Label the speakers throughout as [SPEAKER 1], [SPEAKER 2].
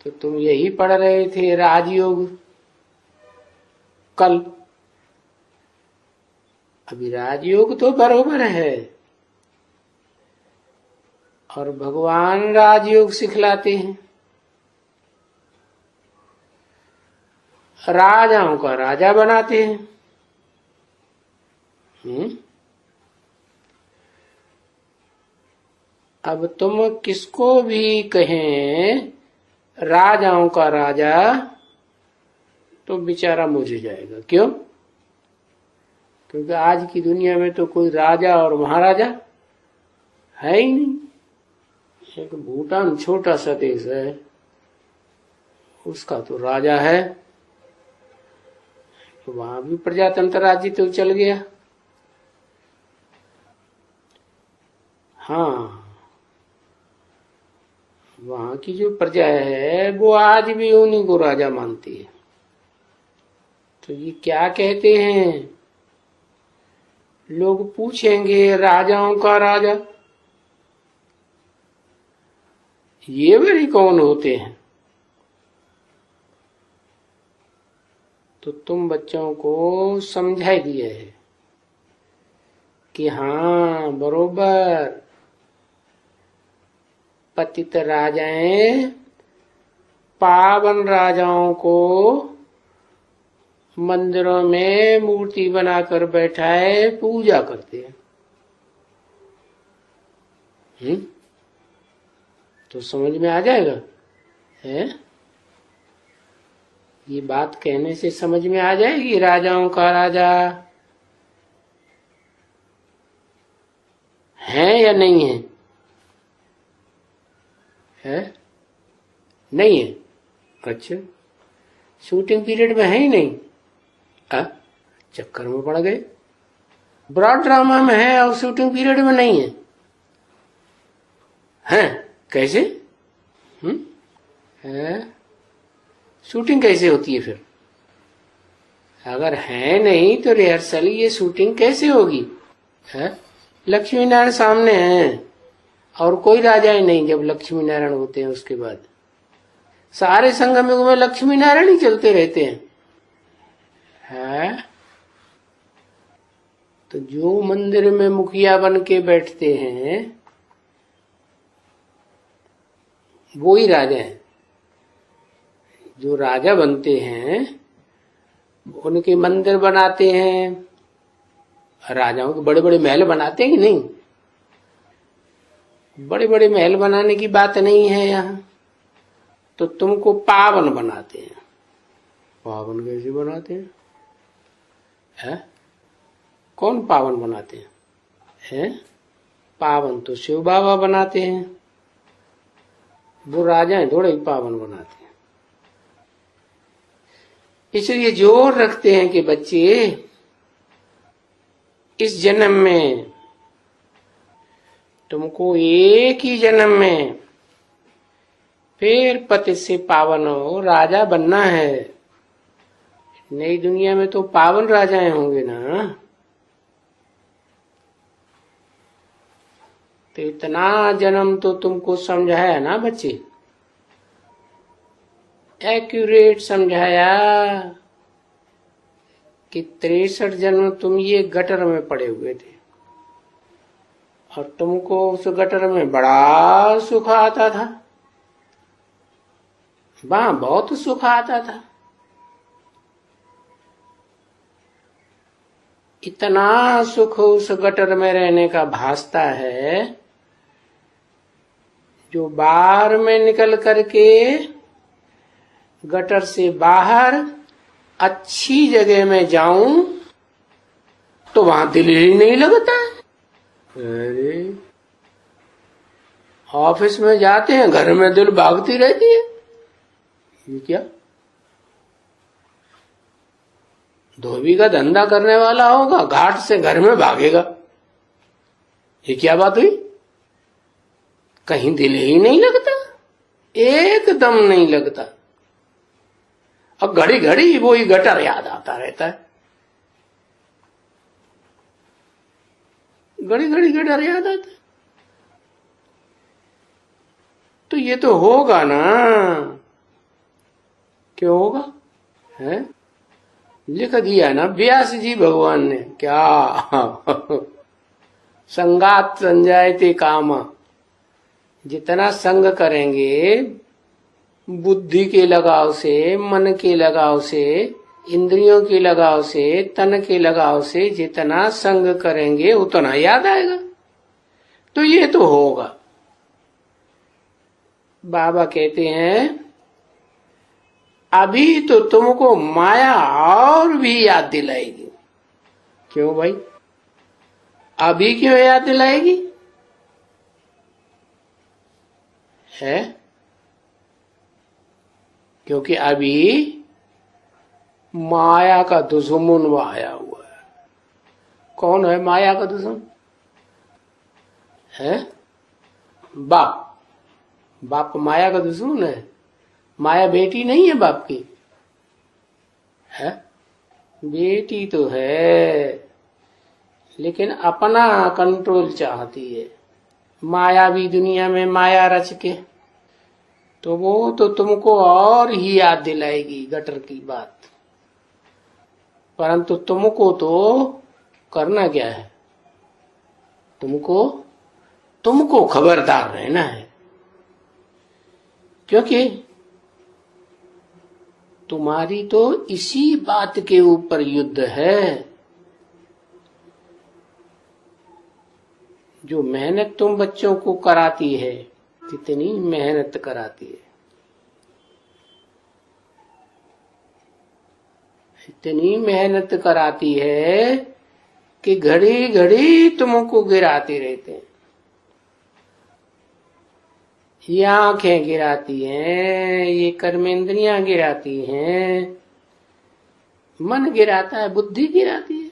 [SPEAKER 1] तो तुम यही पढ़ रहे थे राजयोग कल। अभी राजयोग तो बरोबर है, और भगवान राजयोग सिखलाते हैं। राजाओं का राजा बनाते हैं। अब तुम किसको भी कहें राजाओं का राजा, तो बेचारा मुझ जाएगा। क्यों? क्योंकि आज की दुनिया में तो कोई राजा और महाराजा है ही नहीं। एक भूटान छोटा सा देश है, उसका तो राजा है, तो वहां भी प्रजातंत्र राज्य तो चल गया। हाँ, वहां की जो प्रजा है वो आज भी उन्हीं को राजा मानती है। तो ये क्या कहते हैं? लोग पूछेंगे राजाओं का राजा, ये वही कौन होते हैं? तो तुम बच्चों को समझा दिया है कि हाँ बरोबर, पतित राजाएं पावन राजाओं को मंदिरों में मूर्ति बनाकर बैठाए पूजा करते हैं। तो समझ में आ जाएगा है? ये बात कहने से समझ में आ जाएगी राजाओं का राजा है या नहीं है? है? नहीं है? अच्छा, शूटिंग पीरियड में है ही नहीं। चक्कर में पड़ गए। ब्रॉड ड्रामा में है और शूटिंग पीरियड में नहीं है। हैं? कैसे? है? शूटिंग कैसे होती है फिर? अगर है नहीं तो रिहर्सल, ये शूटिंग कैसे होगी? है? लक्ष्मी नारायण सामने हैं और कोई राजा ही नहीं। जब लक्ष्मी नारायण होते हैं उसके बाद सारे संगम युग में लक्ष्मी नारायण ही चलते रहते हैं। है? तो जो मंदिर में मुखिया बन के बैठते हैं वो ही राजा हैं। जो राजा बनते हैं उनके मंदिर बनाते हैं। राजाओं के बड़े बड़े महल बनाते हैं कि नहीं? बड़े बड़े महल बनाने की बात नहीं है यहाँ। तो तुमको पावन बनाते हैं। पावन कैसे बनाते हैं? है? कौन पावन बनाते हैं? है? पावन तो शिव बाबा बनाते हैं। वो राजा हैं, थोड़े ही पावन बनाते हैं। इसलिए जोर रखते हैं कि बच्चे इस जन्म में तुमको एक ही जन्म में फिर पति से पावन हो राजा बनना है। नई दुनिया में तो पावन राजाएं होंगे ना। तो इतना जन्म तो तुमको समझाया ना बच्चे, एक्यूरेट समझाया कि 63 जन्म तुम ये गटर में पड़े हुए थे और तुमको उस गटर में बड़ा सुख आता था। वहां बहुत सुख आता था। इतना सुख उस गटर में रहने का भासता है, जो बाहर में निकल करके गटर से बाहर अच्छी जगह में जाऊं तो वहां दिल ही नहीं लगता। अरे ऑफिस में जाते हैं, घर में दिल भागती रहती है। ये क्या? धोबी का धंधा करने वाला होगा, घाट से घर में भागेगा। ये क्या बात हुई? कहीं दिल ही नहीं लगता, एकदम नहीं लगता। अब घड़ी घड़ी वो ही गटर याद आता रहता है। घड़ी घड़ी गटर याद आता है। तो ये तो होगा ना क्यों होगा? है लिख दिया ना व्यास जी भगवान ने, क्या संगात संजायते कामा। जितना संग करेंगे बुद्धि के लगाव से, मन के लगाव से, इंद्रियों के लगाव से, तन के लगाव से जितना संग करेंगे उतना याद आएगा। तो ये तो होगा। बाबा कहते हैं अभी तो तुमको माया और भी याद दिलाएगी। क्यों भाई? अभी क्यों याद दिलाएगी? है क्योंकि अभी माया का दुश्मन आया हुआ है। कौन है माया का दुश्मन? है बाप। बाप माया का दुश्मन है। माया बेटी नहीं है बाप की, है बेटी तो है, लेकिन अपना कंट्रोल चाहती है। माया भी दुनिया में माया रच के, तो वो तो तुमको और ही याद दिलाएगी गटर की बात। परंतु तुमको तो करना क्या है? तुमको खबरदार रहना है, क्योंकि तुम्हारी तो इसी बात के ऊपर युद्ध है। जो मेहनत तुम बच्चों को कराती है, कितनी मेहनत कराती है, इतनी मेहनत कराती है कि घड़ी घड़ी तुमको गिराते रहते हैं। ये आंखें गिराती हैं, ये कर्मेंद्रियां गिराती हैं, मन गिराता है, बुद्धि गिराती है।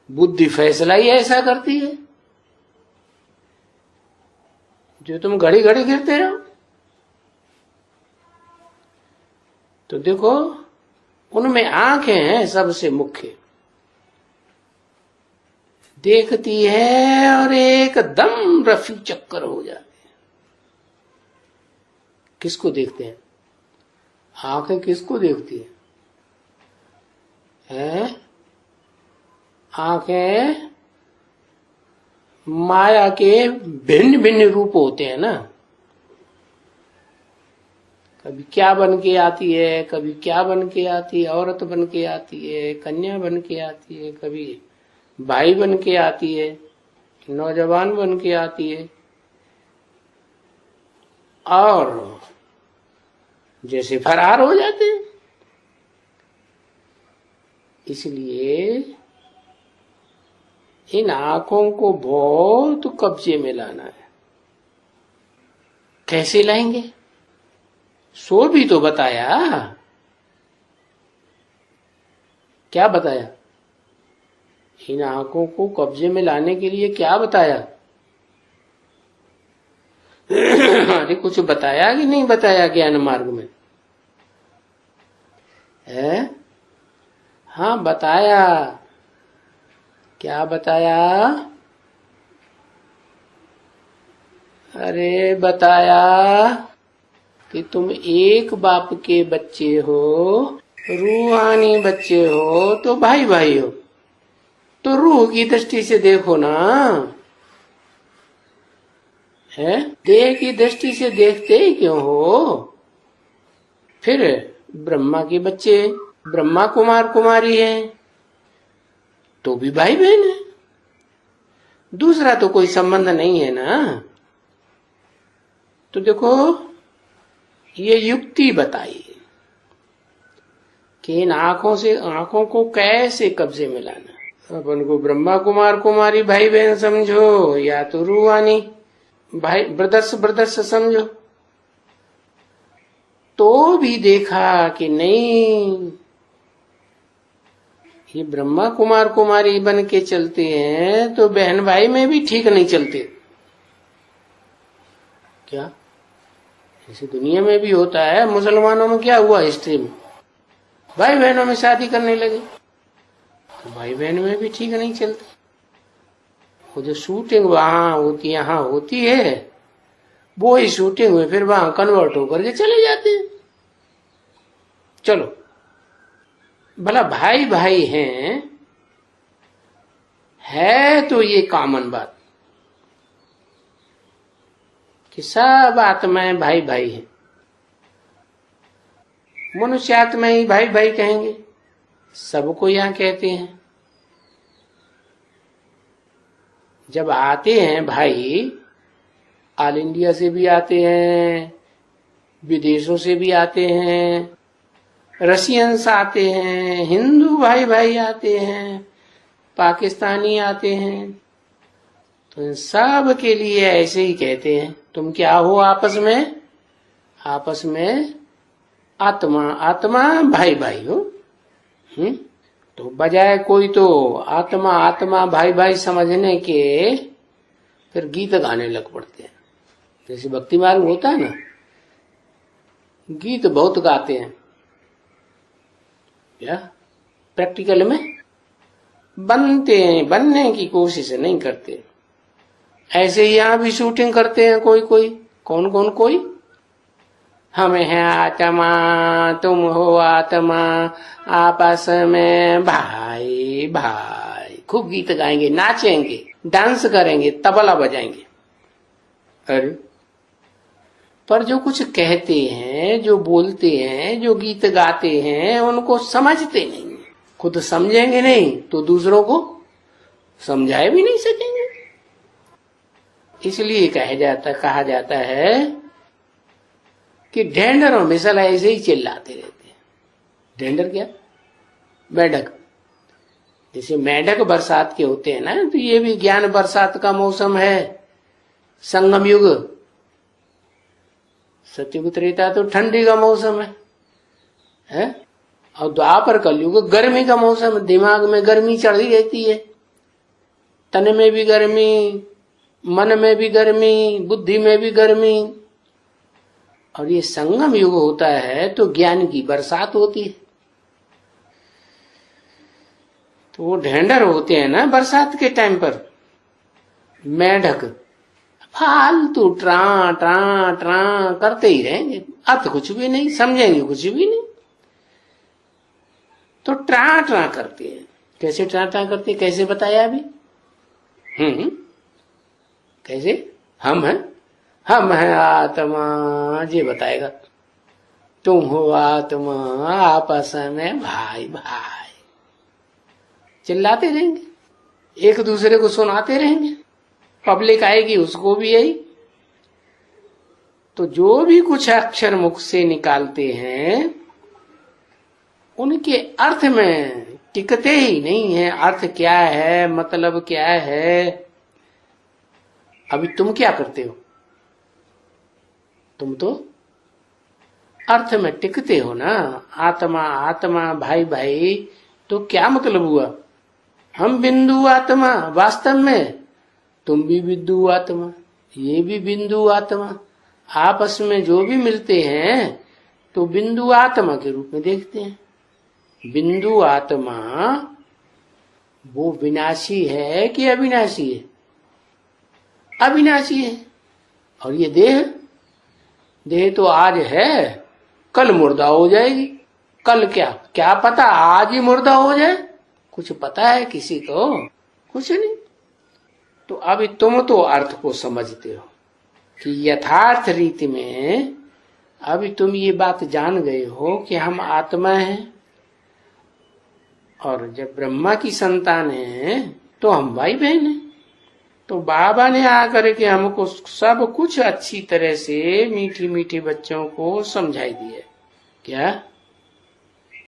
[SPEAKER 1] बुद्धि फैसला ही ऐसा करती है जो तुम घड़ी घड़ी गिरते रहो। तो देखो उनमें आंखें हैं सबसे मुख्य, देखती है और एकदम रफी चक्कर हो जाते हैं। किसको देखते हैं? आंखें किसको देखती है? आंखें माया के भिन्न भिन्न रूप होते हैं ना। कभी क्या बन के आती है, कभी क्या बन के आती है, औरत बन के आती है, कन्या बन के आती है, कभी भाई बन के आती है, नौजवान बन के आती है, और जैसे फरार हो जाते हैं। इसलिए इन आंखों को बहुत कब्जे में लाना है। कैसे लाएंगे? सो भी तो बताया। क्या बताया? इन आंखों को कब्जे में लाने के लिए क्या बताया? अरे कुछ बताया कि नहीं बताया ज्ञान मार्ग में? है? हाँ बताया। क्या बताया? अरे बताया कि तुम एक बाप के बच्चे हो, रूहानी बच्चे हो, तो भाई भाई हो, तो रूह की दृष्टि से देखो ना। है? देह की दृष्टि से देखते ही क्यों हो? फिर ब्रह्मा के बच्चे, ब्रह्मा कुमार कुमारी है, तो भी भाई बहन है। दूसरा तो कोई संबंध नहीं है ना। तो देखो ये युक्ति बताई कि इन आंखों को कैसे कब्जे में लाना। अपन को ब्रह्मा कुमार कुमारी भाई बहन समझो, या तो रूहानी भाई ब्रदर्स समझो। तो भी देखा कि नहीं, ये ब्रह्मा कुमार कुमारी बन के चलते हैं तो बहन भाई में भी ठीक नहीं चलते। क्या ऐसी दुनिया में भी होता है? मुसलमानों में क्या हुआ हिस्ट्री में? भाई बहनों में शादी करने लगे, तो भाई बहन में भी ठीक नहीं चलते। वो जो शूटिंग वहां होती यहाँ होती है, वो ही शूटिंग में फिर वहां कन्वर्ट होकर के चले जाते हैं। चलो भला भाई भाई हैं, है तो ये कॉमन बात कि सब आत्माएं भाई भाई हैं। मनुष्य आत्मा ही भाई भाई कहेंगे, सबको यहां कहते हैं। जब आते हैं भाई, ऑल इंडिया से भी आते हैं, विदेशों से भी आते हैं, रशियंस आते हैं, हिंदू भाई भाई आते हैं, पाकिस्तानी आते हैं, तो सब के लिए ऐसे ही कहते हैं, तुम क्या हो आपस में? आपस में आत्मा आत्मा भाई भाई हो। तो बजाय कोई तो आत्मा आत्मा भाई भाई समझने के फिर गीत गाने लग पड़ते हैं। जैसे भक्ति मार्ग होता है ना, गीत बहुत गाते हैं, क्या प्रैक्टिकल में बनते हैं, बनने की कोशिश नहीं करते। ऐसे ही यहां भी शूटिंग करते हैं कोई कोई, कौन कौन कोई, हम हैं आत्मा तुम हो आत्मा आपस में भाई भाई, खूब गीत गाएंगे, नाचेंगे, डांस करेंगे, तबला बजाएंगे। अरे पर जो कुछ कहते हैं, जो बोलते हैं, जो गीत गाते हैं, उनको समझते नहीं। खुद समझेंगे नहीं तो दूसरों को समझाए भी नहीं सकेंगे। इसलिए कहा जाता है कि ढेंढर हमेशा ऐसे ही चिल्लाते रहते हैं। ढेंढर क्या? मेढक। जैसे मेढक बरसात के होते हैं ना, तो ये भी ज्ञान बरसात का मौसम है, संगम युग। सतयुग त्रेता तो ठंडी का मौसम है? और द्वापर कलयुग गर्मी का मौसम। दिमाग में गर्मी चढ़ी रहती है, तन में भी गर्मी, मन में भी गर्मी, बुद्धि में भी गर्मी। और ये संगम युग होता है तो ज्ञान की बरसात होती है। तो वो ढेंढर होते हैं ना बरसात के टाइम पर, मेढक, फालतू ट्रा ट्रा ट्रा करते ही रहेंगे, अर्थ कुछ भी नहीं, समझेंगे कुछ भी नहीं, तो ट्रा ट्रा करते हैं। कैसे ट्रा ट्रा करते हैं, कैसे बताया अभी? कैसे? हम हैं आत्मा, ये बताएगा। तुम हो आत्मा आपस में भाई भाई, चिल्लाते रहेंगे, एक दूसरे को सुनाते रहेंगे, पब्लिक आएगी उसको भी यही। तो जो भी कुछ अक्षर मुख से निकालते हैं उनके अर्थ में टिकते ही नहीं है। अर्थ क्या है, मतलब क्या है? अभी तुम क्या करते हो? तुम तो अर्थ में टिकते हो ना, आत्मा आत्मा भाई भाई, तो क्या मतलब हुआ? हम बिंदु आत्मा, वास्तव में तुम भी बिंदु आत्मा, ये भी बिंदु आत्मा, आपस में जो भी मिलते हैं तो बिंदु आत्मा के रूप में देखते हैं। बिंदु आत्मा वो विनाशी है कि अविनाशी है? अविनाशी है। और ये देह तो आज है, कल मुर्दा हो जाएगी। कल क्या पता आज ही मुर्दा हो जाए? कुछ पता है किसी को? कुछ नहीं। तो अभी तुम तो अर्थ को समझते हो कि यथार्थ रीति में अभी तुम ये बात जान गए हो कि हम आत्मा हैं, और जब ब्रह्मा की संतान है तो हम भाई बहन हैं। तो बाबा ने आकर के हमको सब कुछ अच्छी तरह से मीठी मीठी बच्चों को समझाई दिया। क्या?